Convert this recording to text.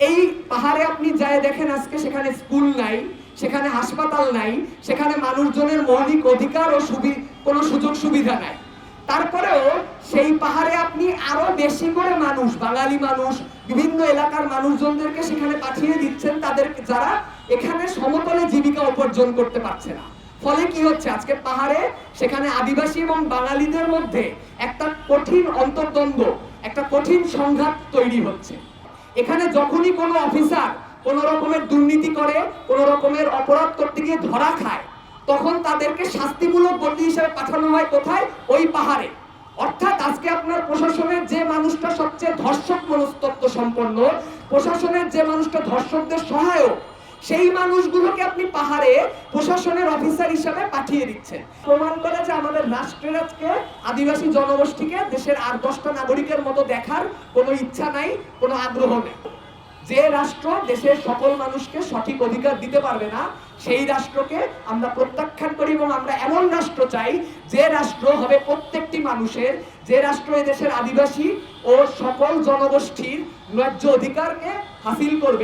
এই পাহাড়ে আপনি যায় দেখেন আজকে সেখানে স্কুল নাই, সেখানে হাসপাতাল নাই, সেখানে মানুষজনের মৌলিক অধিকার ও কোনো সুযোগ সুবিধা নাই। তারপরেও সেই পাহাড়ে আপনি আরো বেশি করে মানুষ, বাঙালি মানুষ, বিভিন্ন এলাকার মানুষজনদেরকে সেখানে পাঠিয়ে দিচ্ছেন, তাদের যারা এখানে সমতলে জীবিকা উপার্জন করতে পারছে না। ফলে কি হচ্ছে, আজকে পাহাড়ে সেখানে আদিবাসী এবং বাঙালিদের মধ্যে একটা কঠিন অন্তর্দ্বন্দ্ব, একটা কঠিন সংঘাত তৈরি হচ্ছে। এখানে যখনই কোনো অফিসার কোন রকমের দুর্নীতি করে, কোন রকমের অপরাধ করতে গিয়ে ধরা খায়, তখন তাদেরকে শাস্তিমূলক বন্দী হিসেবে পাঠানো হয় কোথায়? ওই পাহাড়ে। অর্থাৎ আজকে আপনার প্রশাসনের যে মানুষটা সবচেয়ে ধর্ষক মনস্তত্ত্ব সম্পন্ন, প্রশাসনের যে মানুষটা ধর্ষকদের সহায়ক, সেই মানুষগুলোকে আপনি পাহাড়ে প্রশাসনের অফিসার হিসেবে পাঠিয়ে দিচ্ছেন। প্রমাণ করে যে আমাদের রাষ্ট্রের আজকে আদিবাসী জনগোষ্ঠীকে দেশের আর 10টা নাগরিকের মতো দেখার কোনো ইচ্ছা নাই, কোনো আগ্রহ নেই। যে রাষ্ট্র দেশের সকল মানুষকে সঠিক অধিকার দিতে পারবে না, সেই রাষ্ট্রকে আমরা প্রত্যাখ্যান করি এবং আমরা এমন রাষ্ট্র চাই যে রাষ্ট্র হবে প্রত্যেকটি মানুষের, যে রাষ্ট্র এই দেশের আদিবাসী ও সকল জনগোষ্ঠীর ন্যায্য অধিকারকে হাসিল করবে।